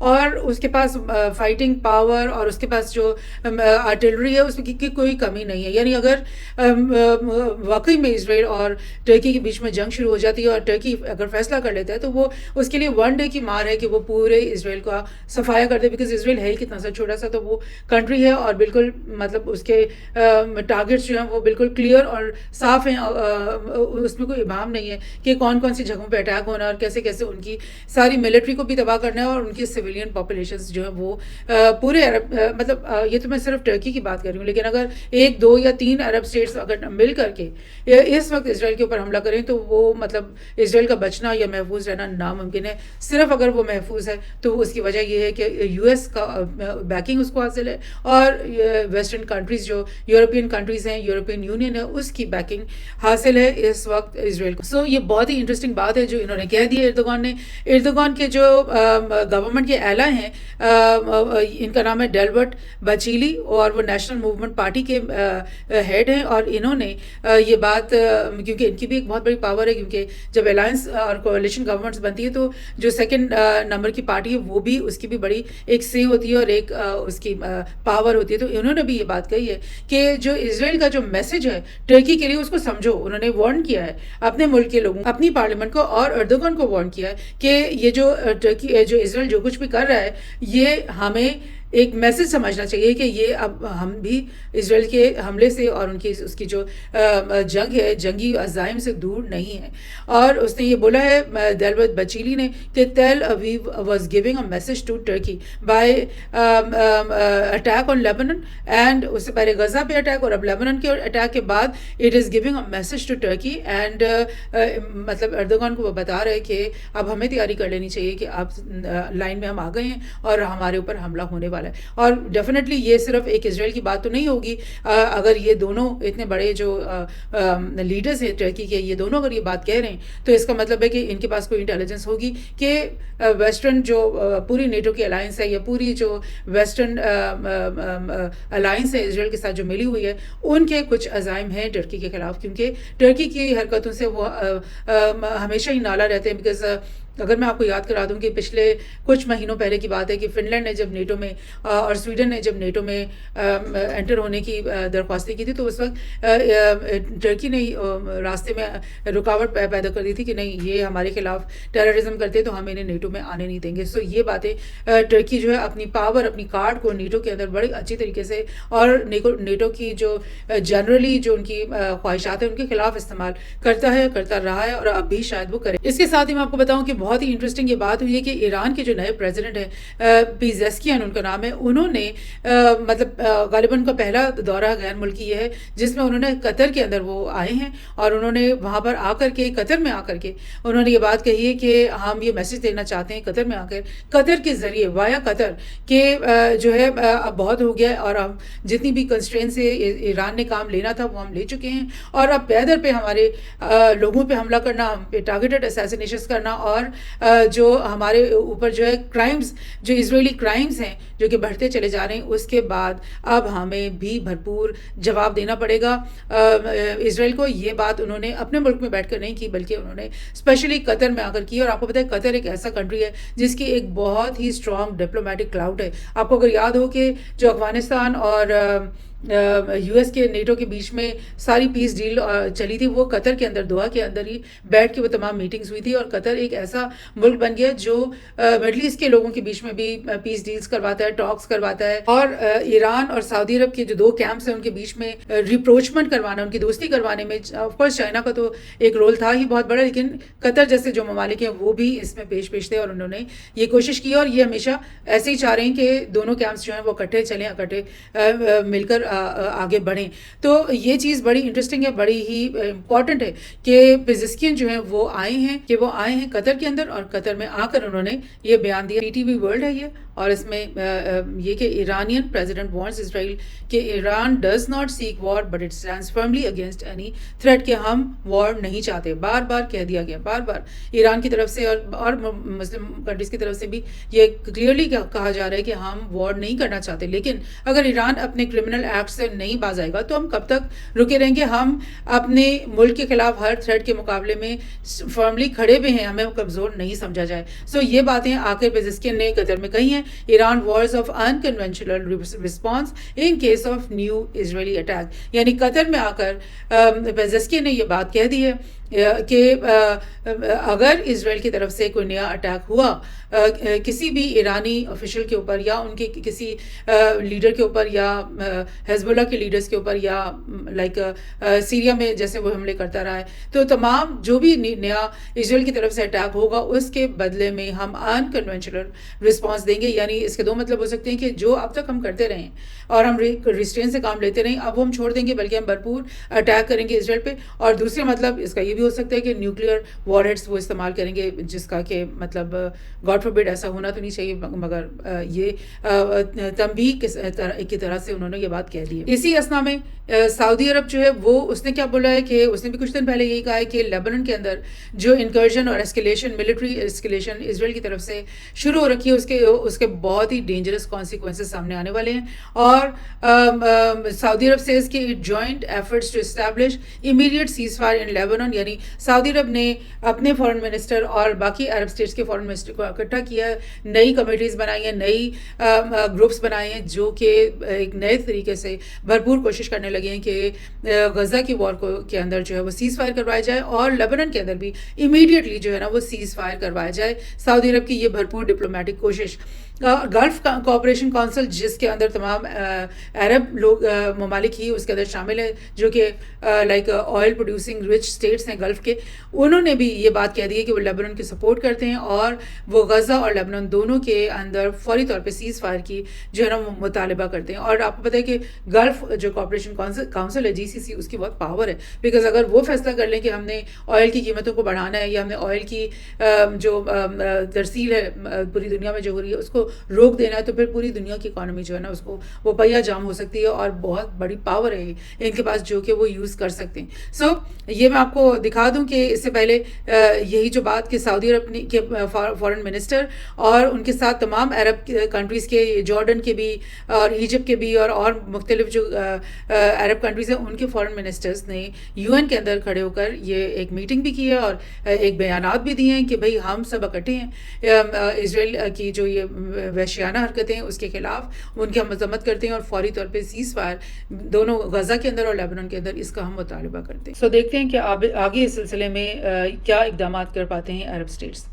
اور اس کے پاس fighting power اور اس کے پاس جو آرٹلری ہے اس کی کوئی کمی نہیں ہے. یعنی اگر واقعی میں اسرائیل اور ٹرکی کے بیچ میں جنگ شروع ہو جاتی ہے اور ٹرکی اگر فیصلہ کر لیتا ہے تو وہ اس کے لیے 1 ڈے کی مار ہے کہ وہ پورے اسرائیل کا صفایا کر دے، بیکاز اسرائیل ہے ہی کتنا سا چھوٹا سا تو وہ کنٹری ہے، اور بالکل مطلب اس کے ٹارگیٹس جو ہیں وہ بالکل کلیئر اور صاف ہیں. اس میں کوئی ابہام نہیں ہے کہ کون کون سی جگہوں پہ اٹیک ہونا ہے اور کیسے کیسے ان کی ساری ملٹری کو بھی تباہ کرنا ہے اور ان کی سویلین پاپولیشنز جو ہیں وہ پورے عرب مطلب یہ تو میں صرف ٹرکی کی بات کر رہی ہوں، لیکن اگر 1 2 یا 3 عرب اسٹیٹس اگر مل کر کے اس وقت اسرائیل کے اوپر حملہ کریں تو وہ مطلب اسرائیل کا بچنا یا محفوظ رہنا ناممکن ہے. صرف اگر وہ محفوظ ہے تو اس کی وجہ یہ ہے کہ یو ایس کا بیکنگ اس کو حاصل ہے، اور ویسٹرن کنٹریز جو یورپین کنٹریز ہیں، یورپین یونین ہے، اس کی بیکنگ حاصل ہے اس وقت اسرائیل کو. سو یہ بہت ہی انٹرسٹنگ بات ہے جو انہوں نے کہہ دی ایردوغان نے. ایردوغان کے جو گورنمنٹ کے اعلیٰ ہیں ان کا نام ہے ڈیلبرٹ بچیلی، اور وہ نیشنل موومنٹ پارٹی کے ہیڈ ہیں، اور انہوں نے یہ بات کیونکہ ان کی بھی ایک بہت بڑی پاور ہے، کیونکہ جب الائنس اور کوalition گورنمنٹس بنتی ہے تو جو سیکنڈ نمبر کی پارٹی ہے وہ بھی اس کی بھی بڑی ایک سے ہوتی ہے اور ایک اس کی پاور ہوتی ہے. تو انہوں نے بھی یہ بات کہی ہے کہ جو اسرائیل کا جو میسج ہے ٹرکی کے لیے اس کو سمجھو. انہوں نے وارن کیا ہے اپنے ملک کے لوگوں، اپنی پارلیمنٹ کو، اور ایردوغان کو وارن کیا ہے کہ یہ جو ٹرکی جو اسرائیل جو کچھ بھی کر رہا ہے یہ ہمیں ایک میسج سمجھنا چاہیے کہ یہ اب ہم بھی اسرائیل کے حملے سے اور ان کی اس کی جو جنگ ہے، جنگی عزائم سے دور نہیں ہے. اور اس نے یہ بولا ہے ڈیلبرٹ بچیلی نے کہ Tel Aviv was giving a message to Turkey by attack on Lebanon, and اس سے پہلے غزہ پہ اٹیک اور اب لیبنن کے اٹیک کے بعد it is giving a message to Turkey. And مطلب ایردوغان کو وہ بتا رہے کہ اب ہمیں تیاری کر لینی چاہیے کہ اب لائن میں ہم آ گئے ہیں اور ہمارے اوپر حملہ ہونے والا ہے. اور ڈیفینیٹلی یہ صرف ایک اسرائیل کی بات تو نہیں ہوگی. اگر یہ دونوں اتنے بڑے جو لیڈرز ہیں ٹرکی کے، یہ دونوں اگر یہ بات کہہ رہے ہیں تو اس کا مطلب ہے کہ ان کے پاس کوئی انٹیلیجنس ہوگی کہ ویسٹرن جو پوری نیٹو کی الائنس ہے یا پوری جو ویسٹرن الائنس ہے اسرائیل کے ساتھ جو ملی ہوئی ہے، ان کے کچھ عزائم ہیں ٹرکی کے خلاف، کیونکہ ٹرکی کی حرکتوں سے وہ ہمیشہ ہی نالا رہتے ہیں. بیکاز اگر میں آپ کو یاد کرا دوں کہ پچھلے کچھ مہینوں پہلے کی بات ہے کہ فن لینڈ نے جب نیٹو میں اور سویڈن نے جب نیٹو میں انٹر ہونے کی درخواستیں کی تھی تو اس وقت ٹرکی نے راستے میں رکاوٹ پیدا کر دی تھی کہ نہیں، یہ ہمارے خلاف ٹیررزم کرتے تو ہم انہیں نیٹو میں آنے نہیں دیں گے. سو یہ باتیں ٹرکی جو ہے اپنی پاور، اپنی کارڈ کو نیٹو کے اندر بڑی اچھی طریقے سے اور نیٹو کی جو جنرلی جو ان کی خواہشات ہیں ان کے خلاف استعمال کرتا ہے، کرتا رہا ہے، اور اب بھی شاید وہ کرے. اس کے ساتھ ہی میں آپ کو بتاؤں کہ بہت ہی انٹرسٹنگ یہ بات ہوئی ہے کہ ایران کے جو نئے پریزیڈنٹ ہیں پیزیسکیان ان کا نام ہے، انہوں نے مطلب غالباً کا پہلا دورہ غیر ملکی یہ ہے جس میں انہوں نے قطر کے اندر وہ آئے ہیں، اور انہوں نے وہاں پر آ کر کے قطر میں آ کر کے انہوں نے یہ بات کہی ہے کہ ہم یہ میسج دینا چاہتے ہیں قطر میں آ کر، قطر کے ذریعے وایا قطر کہ جو ہے اب بہت ہو گیا ہے اور ہم جتنی بھی کنسٹرین سے ایران نے کام لینا تھا وہ ہم لے چکے ہیں، اور اب پیدر پہ ہمارے لوگوں پہ حملہ کرنا، ہم پہ ٹارگیٹڈ اسیسینیشنز کرنا، اور جو ہمارے اوپر جو ہے کرائمز، جو اسرائیلی کرائمز ہیں جو کہ بڑھتے چلے جا رہے ہیں، اس کے بعد اب ہمیں بھی بھرپور جواب دینا پڑے گا اسرائیل کو. یہ بات انہوں نے اپنے ملک میں بیٹھ کر نہیں کی بلکہ انہوں نے اسپیشلی قطر میں آ کر کی. اور آپ کو پتہ ہے قطر ایک ایسا کنٹری ہے جس کی ایک بہت ہی اسٹرانگ ڈپلومیٹک کلاؤڈ ہے. آپ کو اگر یاد ہو کہ جو افغانستان اور یو ایس کے نیٹو کے بیچ میں ساری پیس ڈیل چلی تھی وہ قطر کے اندر دوحہ کے اندر ہی بیٹھ کے وہ تمام میٹنگز ہوئی تھی، اور قطر ایک ایسا ملک بن گیا جو مڈل ایسٹ کے لوگوں کے بیچ میں بھی پیس ڈیلز کرواتا ہے، ٹاکس کرواتا ہے، اور ایران اور سعودی عرب کے جو 2 کیمپس ہیں ان کے بیچ میں ریپروچمنٹ کروانا، ان کی دوستی کروانے میں آف کورس چائنا کا تو ایک رول تھا ہی بہت بڑا، لیکن قطر جیسے جو ممالک ہیں وہ بھی اس میں پیش تھے، اور انہوں نے یہ کوشش کی، اور یہ ہمیشہ ایسے ہی چاہ رہے ہیں کہ دونوں کیمپس جو ہیں وہ اکٹھے چلیں، اکٹھے مل کر آگے بڑھیں. تو یہ چیز بڑی انٹرسٹنگ ہے، بڑی ہی امپورٹنٹ ہے کہ پیزیسکیان جو ہیں وہ آئے ہیں قطر کے اندر، اور قطر میں آ کر انہوں نے یہ بیان دیا. PTV ورلڈ ہے یہ، اور اس میں یہ کہ ایرانین پریزیڈنٹ وارنز اسرائیل کہ Iran does not seek war but it stands firmly against any threat, کہ ہم وار نہیں چاہتے. بار بار کہہ دیا گیا، بار بار ایران کی طرف سے اور مسلم کنٹریز کی طرف سے بھی یہ کلیئرلی کہا جا رہا ہے کہ ہم وار نہیں کرنا چاہتے. لیکن اگر ایران اپنے کرمنل ایکٹ سے نہیں باز آئے گا تو ہم کب تک رکے رہیں گے. ہم اپنے ملک کے خلاف ہر تھریٹ کے مقابلے میں فرملی کھڑے بھی ہیں, ہمیں کمزور نہیں سمجھا جائے. سو یہ باتیں آخر پیزیسکین نے قطر میں کہی ہیں. Iran wars of unconventional response in case of new Israeli attack, یعنی قطر میں آ کر پیزیسکین نے یہ بات کہہ دی ہے کہ اگر اسرائیل کی طرف سے کوئی نیا اٹیک ہوا کسی بھی ایرانی آفیشل کے اوپر یا ان کے کسی لیڈر کے اوپر یا حزب اللہ کے لیڈرز کے اوپر یا لائک سیریا میں جیسے وہ حملے کرتا رہا ہے, تو تمام جو بھی نیا اسرائیل کی طرف سے اٹیک ہوگا اس کے بدلے میں ہم انکنونشنل رسپانس دیں گے. یعنی اس کے دو مطلب ہو سکتے ہیں کہ جو اب تک ہم کرتے رہیں اور ہم ریسٹرین سے کام لیتے رہیں اب وہ ہم چھوڑ دیں گے, بلکہ ہم بھرپور اٹیک کریں گے اسرائیل پہ. اور دوسرا مطلب اس کا یہ بھی ہو سکتا ہے کہ نیوکلیئر وار ہیڈس وہ استعمال کریں گے, جس کا کہ مطلب گاڈ فوربڈ ایسا ہونا تو نہیں چاہیے, مگر یہ تنبیہ کی طرح سے انہوں نے یہ بات کہہ دی ہے. اسی اسنا میں سعودی عرب جو ہے وہ اس نے کیا بولا ہے کہ اس نے بھی کچھ دن پہلے یہی کہا ہے کہ لیبنن کے اندر جو انکرجن اور ایسکیلیشن ملٹری ایسکیلیشن اسرائیل کی طرف سے شروع ہو رکھی ہے اس کے بہت ہی ڈینجرس کانسیکوینسز سامنے آنے والے ہیں. اور سعودی عرب سے اس کے joint efforts to establish immediate ceasefire in Lebanon, یعنی سعودی عرب نے اپنے فارن منسٹر اور باقی عرب اسٹیٹس کے فارن منسٹر کو اکٹھا کیا ہے, نئی کمیٹیز بنائی ہیں, نئی گروپس بنائے ہیں جو کہ ایک نئے طریقے سے بھرپور کوشش کرنے لگے ہیں کہ غزہ کی وار کے اندر جو ہے وہ سیز فائر کروایا جائے اور لیبنن کے اندر بھی امیڈیٹلی جو ہے نا وہ سیز فائر کروایا جائے. سعودی عرب کی یہ بھرپور ڈپلومیٹک کوشش. گلف کوآپریشن کونسل جس کے اندر تمام عرب لوگ ممالک ہی اس کے اندر شامل ہیں جو کہ like oil producing rich states ہیں گلف کے, انہوں نے بھی یہ بات کہہ دی ہے کہ وہ لیبنن کی سپورٹ کرتے ہیں اور وہ غزہ اور لیبنن دونوں کے اندر فوری طور پہ سیز فائر کی جو ہے نا مطالبہ کرتے ہیں. اور آپ کو پتہ ہے کہ گلف جو کوآپریشن کونسل ہے GCC, اس کی بہت پاور ہے, بیکاز اگر وہ فیصلہ کر لیں کہ ہم نے آئل کی قیمتوں کو بڑھانا ہے یا ہم نے آئل کی جو ترسیل ہے پوری دنیا میں جو ہو رہی ہے اس کو روک دینا ہے, تو پھر پوری دنیا کی اکانومی جو ہے نا اس کو وہ پہیا جام ہو سکتی ہے اور بہت بڑی پاور ہے ان کے پاس جو کہ وہ یوز کر سکتے ہیں. سو یہ میں آپ کو دکھا دوں کہ اس سے پہلے یہی جو بات کہ سعودی عرب کے فارن منسٹر اور ان کے ساتھ تمام عرب کنٹریز کے, جارڈن کے بھی اور ایجپٹ کے بھی اور مختلف جو عرب کنٹریز ہیں ان کے فارن منسٹرز نے UN کے اندر کھڑے ہو کر یہ ایک میٹنگ بھی کی ہے اور ایک بیانات بھی دیے ہیں کہ بھئی ہم سب اکٹھے ہیں اسرائیل کی جو یہ وحشیانہ حرکتیں ہیں اس کے خلاف ان کی ہم مذمت کرتے ہیں اور فوری طور پہ سیز فائر دونوں غزہ کے اندر اور لیبنن کے اندر اس کا ہم مطالبہ کرتے ہیں. سو دیکھتے ہیں کہ آگے اس سلسلے میں کیا اقدامات کر پاتے ہیں عرب اسٹیٹس.